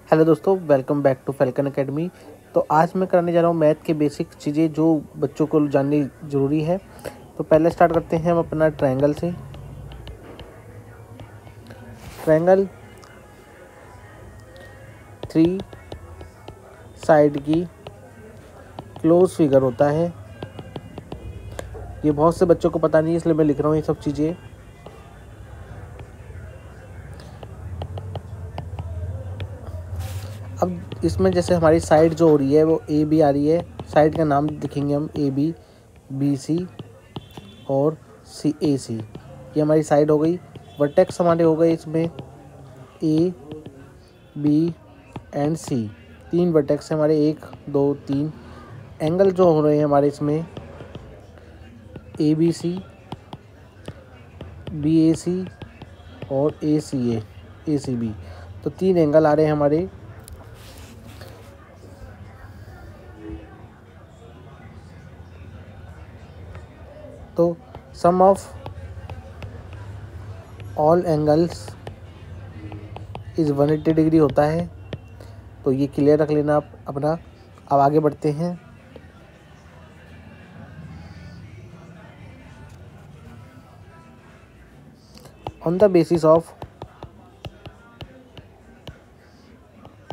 Hello दोस्तों, welcome back to Falcon Academy. तो आज मैं कराने जा रहा हूँ मैथ के बेसिक चीज़ें जो बच्चों को जाननी ज़रूरी है। तो पहले स्टार्ट करते हैं हम अपना ट्रायंगल से। ट्रायंगल 3 साइड की क्लोज फिगर होता है। ये बहुत से बच्चों को पता नहीं है, इसलिए मैं लिख रहा हूँ ये सब चीज़ें। अब इसमें जैसे हमारी साइड जो हो रही है वो ए बी आ रही है। साइड का नाम लिखेंगे हम ए बी, बी सी और सी ए सी। ये हमारी साइड हो गई। वर्टेक्स हमारे हो गए इसमें A B and C. 3 vertex हमारे, 1 2 3। एंगल जो हो रहे हैं हमारे इसमें ए बी सी, बी ए सी और ए सी बी। तो 3 एंगल आ रहे हैं हमारे। तो sum of all angles is 180 degree होता है। तो ये क्लियर रख लेना आप अपना। अब आगे बढ़ते हैं। On the basis of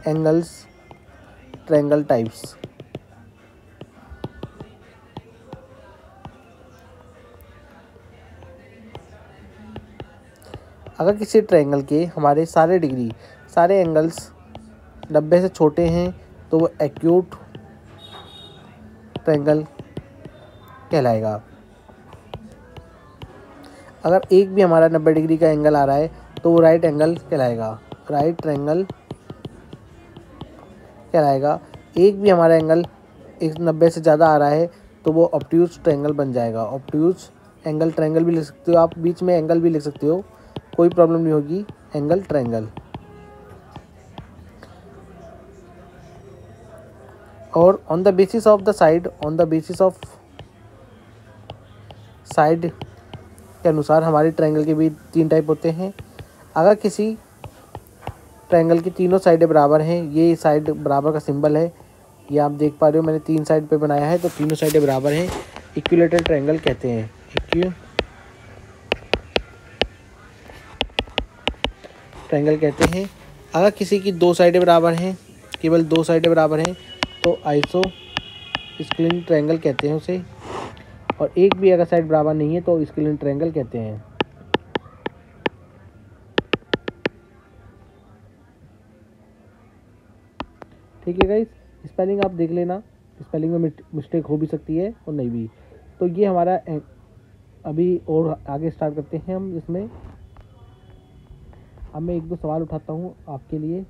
angles triangle types. अगर किसी ट्रायंगल के हमारे सारे एंगल्स 90 से छोटे हैं तो वो एक्यूट ट्रायंगल कहलाएगा। अगर एक भी हमारा 90 डिग्री का एंगल आ रहा है तो वो राइट एंगल कहलाएगा, राइट ट्रायंगल कहलाएगा। एक भी हमारा एंगल 90 से ज़्यादा आ रहा है तो वो ऑब्ट्यूज ट्रायंगल बन जाएगा। ऑब्ट्यूज एंगल ट्रायंगल भी लिख सकते हो आप, बीच में एंगल भी लिख सकते हो, कोई प्रॉब्लम नहीं होगी। Angle triangle. और on the basis of side के अनुसार हमारे ट्रायंगल के भी 3 टाइप होते हैं। अगर किसी ट्रायंगल की तीनों साइडें बराबर हैं, ये साइड बराबर का सिंबल है, ये आप देख पा रहे हो, मैंने 3 साइड पे बनाया है, तो तीनों साइडें बराबर हैं, इक्विलेटरल ट्रायंगल कहते हैं। ट्रायंगल कहते हैं। अगर किसी की 2 साइडें बराबर हैं, केवल 2 साइडें बराबर हैं, तो आइसोस्केलिन ट्रायंगल कहते हैं उसे। और एक भी अगर साइड बराबर नहीं है तो स्केलिन ट्रायंगल कहते हैं। ठीक है गाइस, स्पेलिंग आप देख लेना, स्पेलिंग में मिस्टेक हो भी सकती है और नहीं भी। तो ये हमारा अभी और आगे स्टार्ट करते हैं हम इसमें। अब मैं 1-2 सवाल उठाता हूँ आपके लिए।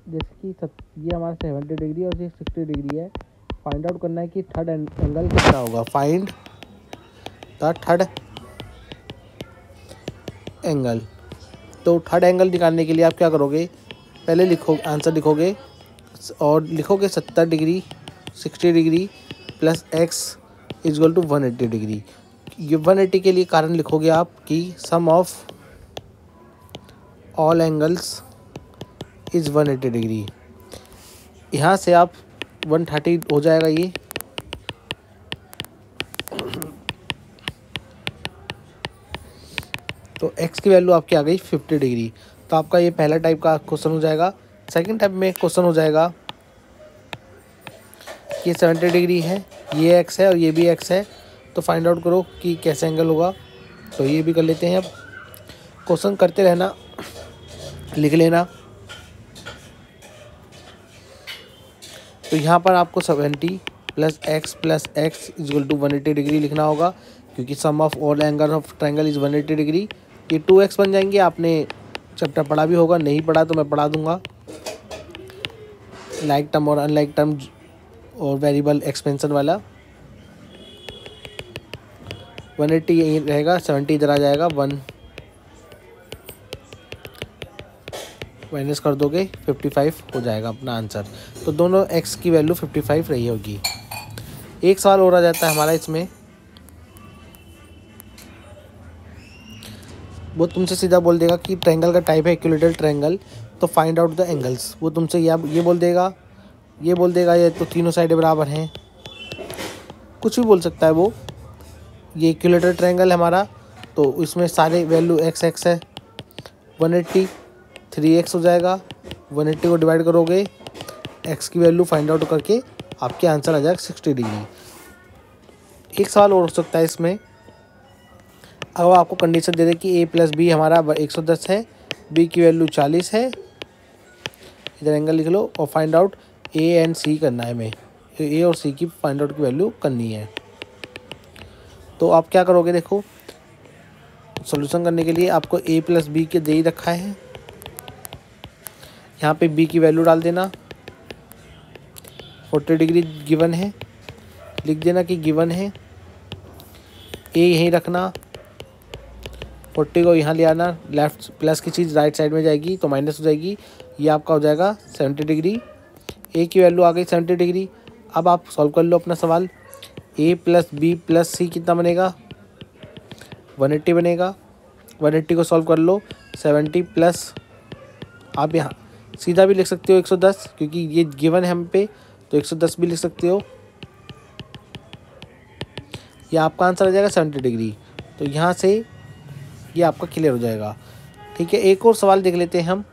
जैसे कि ये हमारा 70 डिग्री और ये 60 डिग्री है। फाइंड आउट करना है कि थर्ड एंगल कितना होगा। Find the third angle. तो थर्ड एंगल निकालने के लिए आप क्या करोगे, पहले आंसर लिखोगे और लिखोगे 70 degree 60 degree plus x equal to 180 degree. ये 180 के लिए कारण लिखोगे आप कि sum of all angles is 180 degree. यहाँ से आप 130 हो जाएगा ये। तो x की वैल्यू आपकी आ गई 50 डिग्री। तो आपका ये पहला टाइप का क्वेश्चन हो जाएगा। सेकंड टाइप में क्वेश्चन हो जाएगा कि 70 डिग्री है, ये x है और ये भी x है, तो फाइंड आउट करो कि कैसे एंगल होगा। तो ये भी कर लेते हैं। अब क्वेश्चन करते रहना, लिख लेना। तो यहाँ पर आपको 70 plus x equal to 180 degree लिखना होगा, क्योंकि sum of all angle of triangle is 180 degree. ये 2x बन जाएंगे। आपने चैप्टर पढ़ा भी होगा, नहीं पढ़ा तो मैं पढ़ा दूंगा। लाइक टर्म और अनलाइक टर्म और वेरिएबल एक्सपेंशन वाला। 180 यही रहेगा, 70 इधर आ जाएगा, 1 माइनस कर दोगे 55 हो जाएगा अपना आंसर। तो दोनों x की वैल्यू 55 रही होगी। एक सवाल और आ जाता है हमारा इसमें, वो तुमसे सीधा बोल देगा कि ट्रायंगल का टाइप है इक्विलेटरल ट्रायंगल, तो फाइंड आउट द एंगल्स। वो तुमसे ये बोल देगा, ये बोल देगा ये तो तीनों साइडें बराबर हैं, कुछ भी बोल सकता है वो। ये इक्विलेटरल ट्रायंगल है हमारा, तो इसमें सारे वैल्यू एक्स एक्स है। 180 3x हो जाएगा, 180 को डिवाइड करोगे x की वैल्यू फाइंड आउट करके आपके आंसर आ जाएगा 60 डिग्री। एक सवाल और हो सकता है इसमें, अब आपको कंडीशन दे दे कि a + b हमारा 110 है, b की वैल्यू 40 है, इधर एंगल लिख लो और find out a and c करना है हमें, a और c की फाइंड आउट की वैल्यू करनी है। तो आप क्या करोगे, देखो सॉल्यूशन करने के लिए आपको a + b के दे ही रखा है, यहाँ पे b की वैल्यू डाल देना, 40 डिग्री गिवन है, लिख देना कि गिवन है, a यहीं रखना, 40 को यहाँ ले आना, लेफ्ट प्लस की चीज़ राइट साइड में जाएगी तो माइनस हो जाएगी, ये आपका हो जाएगा 70 डिग्री। a की वैल्यू आ गई 70 डिग्री। अब आप सॉल्व कर लो अपना सवाल, a + b + c कितना बनेगा, 180 बनेगा। 180 को सॉल्व कर लो, 70 प्लस आप यहाँ सीधा भी लिख सकते हो 110, क्योंकि ये गिवन है हम पे, तो 110 भी लिख सकते हो, ये आपका आंसर आ जाएगा 70 डिग्री। तो यहाँ से ये आपका क्लियर हो जाएगा। ठीक है, एक और सवाल देख लेते हैं हम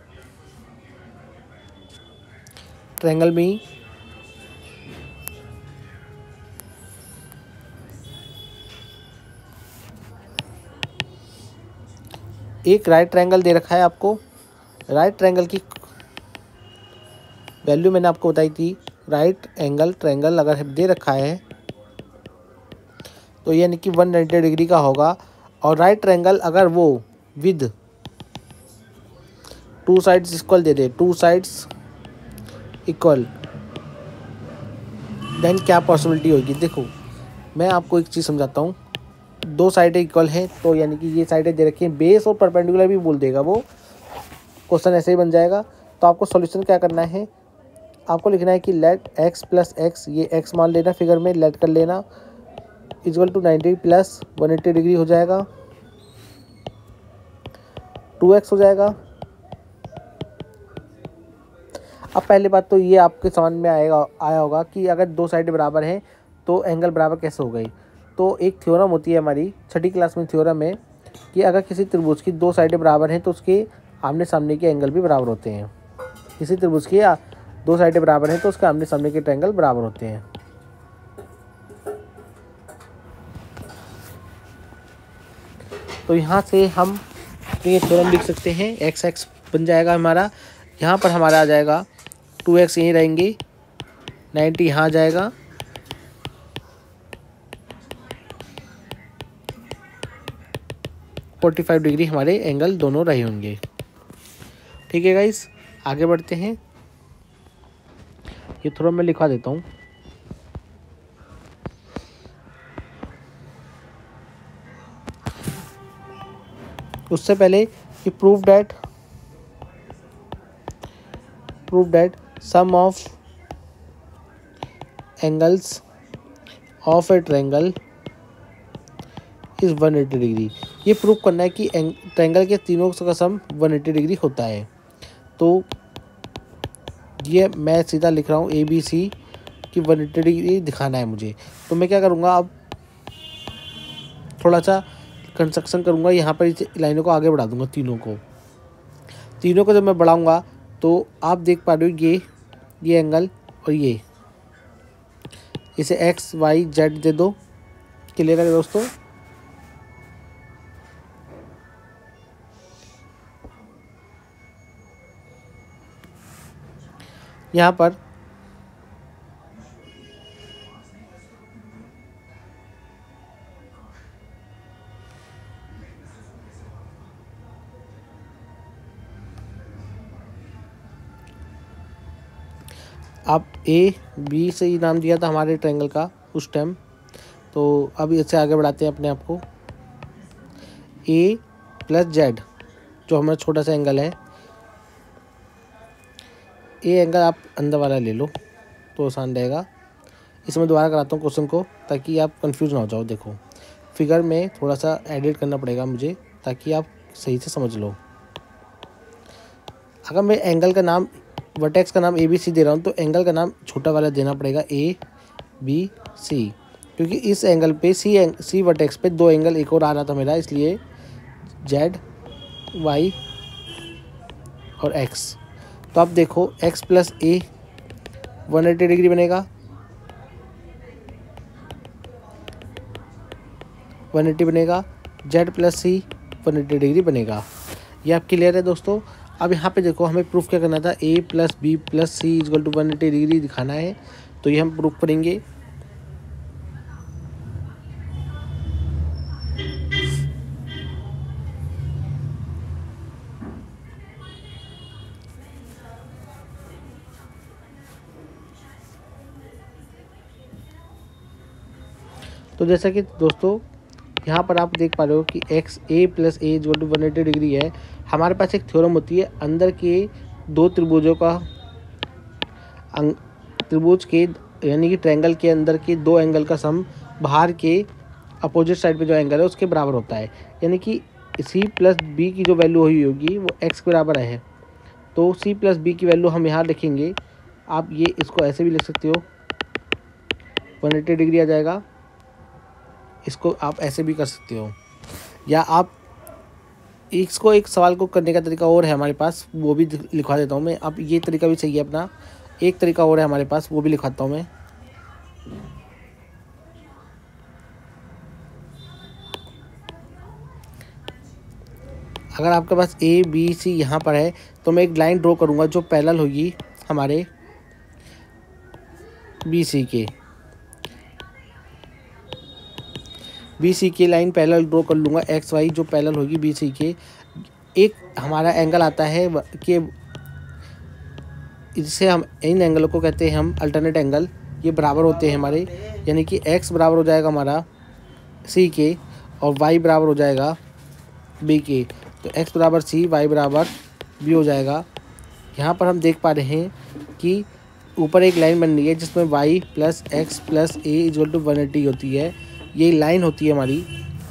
ट्रायंगल में ही। एक राइट ट्रायंगल दे रखा है आपको, राइट ट्रायंगल की वैल्यू मैंने आपको बताई थी, राइट एंगल ट्रायंगल अगर दे रखा है तो यानी कि 190 डिग्री का होगा, और राइट ट्रायंगल अगर वो विद 2 साइड्स इक्वल दे दे, 2 साइड्स इक्वल, देन क्या पॉसिबिलिटी होगी। देखो मैं आपको एक चीज़ समझाता हूँ, 2 साइडें इक्वल हैं तो यानी कि ये साइडें दे रखी हैं, बेस और परपेंडिकुलर भी बोल देगा वो, क्वेश्चन ऐसे ही बन जाएगा। तो आपको सॉल्यूशन क्या करना है, आपको लिखना है कि लेट x + x, ये x मान लेना फिगर में, लेट कर लेना, इक्वल टू 90 + 180 डिग्री हो जाएगा, 2x हो जाएगा। अब पहली बात तो ये आपके समझ में आया होगा कि अगर 2 साइडें बराबर हैं तो एंगल बराबर कैसे हो गई। तो एक थ्योरम होती है हमारी 6ठी क्लास में, थ्योरम है कि अगर किसी त्रिभुज की 2 साइडें बराबर हैं तो उसके आमने सामने के एंगल भी बराबर होते हैं। किसी त्रिभुज की 2 साइडें बराबर हैं तो उसके आमने सामने के ट्रायंगल बराबर होते हैं। तो यहाँ से हम ये थ्योरम लिख सकते हैं, एक्स एक्स बन जाएगा हमारा, यहाँ पर हमारा आ जाएगा 2x यहीं रहेंगे, 90 यहाँ आ जाएगा, फोर्टी 45 डिग्री हमारे एंगल दोनों रहे होंगे। ठीक है गाइस, आगे बढ़ते हैं, ये थोड़ा मैं लिखवा देता हूँ। उससे पहले कि prove that sum of angles of a triangle is 180 degree, ये प्रूव करना है कि ट्रायंगल के तीनों का सम 180 डिग्री होता है। तो ये मैं सीधा लिख रहा हूँ ABC की 180 डिग्री दिखाना है मुझे। तो मैं क्या करूँगा, अब थोड़ा सा कंस्ट्रक्शन करूँगा, यहाँ पर इस लाइनों को आगे बढ़ा दूँगा, तीनों को जब मैं बढ़ाऊँगा तो आप देख पा रहे हो ये एंगल और ये, इसे x y z दे दो। क्लियर है दोस्तों, यहाँ पर आप A B से ही नाम दिया था हमारे ट्रायंगल का उस टाइम, तो अब इससे आगे बढ़ाते हैं अपने आप को। A + Z जो हमारा छोटा सा एंगल है, ए एंगल आप अंदर वाला ले लो तो आसान रहेगा, इसमें दोबारा कराता हूँ क्वेश्चन को ताकि आप कंफ्यूज ना हो जाओ। देखो फिगर में थोड़ा सा एडिट करना पड़ेगा मुझे ताकि आप सही से समझ लो। अगर मैं एंगल का नाम वर्टेक्स का नाम ABC दे रहा हूँ तो एंगल का नाम छोटा वाला देना पड़ेगा ABC, क्योंकि इस एंगल पे सी वर्टेक्स पे 2 एंगल एक और आ रहा था मेरा, इसलिए Z Y और X। तो अब देखो X प्लस A 180 डिग्री बनेगा, 180 बनेगा, Z प्लस C 180 डिग्री बनेगा। ये आप क्लियर है दोस्तों। अब यहाँ पे देखो हमें प्रूफ क्या करना था, A plus B plus C equal to 180 degree दिखाना है, तो ये हम प्रूफ करेंगे। तो जैसा कि दोस्तों यहाँ पर आप देख पा रहे हो कि A plus A equal to 180 degree है। हमारे पास एक थ्योरम होती है, अंदर के 2 त्रिभुजों का त्रिभुज के यानी कि ट्रायंगल के अंदर के 2 एंगल का सम बाहर के अपोजिट साइड पे जो एंगल है उसके बराबर होता है। यानी कि C प्लस B की जो वैल्यू हुई होगी वो X के बराबर है, तो C प्लस B की वैल्यू हम यहाँ लिखेंगे। आप ये इसको ऐसे भी लिख सकते हो, 180 डिग्री आ जाएगा। इसको आप ऐसे भी कर सकते हो, या आप इसको एक सवाल को करने का तरीका और है हमारे पास, वो भी लिखवा देता हूँ मैं। अब ये तरीका भी सही है अपना, एक तरीका और है हमारे पास, वो भी लिखवाता हूँ मैं। अगर आपके पास ABC यहाँ पर है तो मैं एक लाइन ड्रॉ करूँगा जो पैरेलल होगी हमारे BC की लाइन पैरेलल ड्रॉ कर लूँगा, XY जो पैरेलल होगी BC के। एक हमारा एंगल आता है कि इससे हम इन एंगलों को कहते हैं हम अल्टरनेट एंगल, ये बराबर होते हैं हमारे, यानी कि X बराबर हो जाएगा हमारा C के और Y बराबर हो जाएगा B के। तो X बराबर C, Y बराबर B हो जाएगा। यहाँ पर हम देख पा रहे हैं कि ऊपर एक लाइन बन रही है जिसमें Y plus X plus A equal to 180 होती है। ये लाइन होती है हमारी।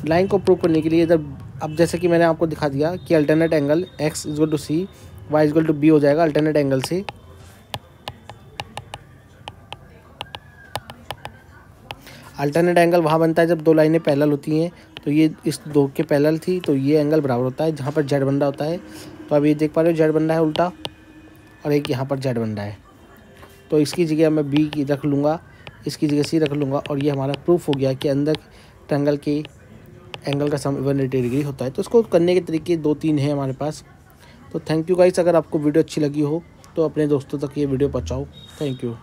लाइन को प्रूव करने के लिए इधर अब जैसे कि मैंने आपको दिखा दिया कि alternate angle X equal to C, Y equal to B हो जाएगा अल्टरनेट एंगल से। अल्टरनेट एंगल वहाँ बनता है जब 2 लाइनें पैरेलल होती हैं, तो ये इस 2 के पैरेलल थी, तो ये एंगल बराबर होता है जहाँ पर Z बन रहा होता है। तो अब ये देख पा रहे हो Z बन रहा है उल्टा, और एक यहाँ पर Z बन रहा है, तो इसकी जगह मैं B की रख लूँगा, इसकी जगह C रख लूँगा, और ये हमारा प्रूफ हो गया कि अंदर ट्रायंगल के एंगल का सम 180 डिग्री होता है। तो इसको करने के तरीके 2-3 हैं हमारे पास। तो थैंक यू गाइस, अगर आपको वीडियो अच्छी लगी हो तो अपने दोस्तों तक ये वीडियो पहुँचाओ। Thank you.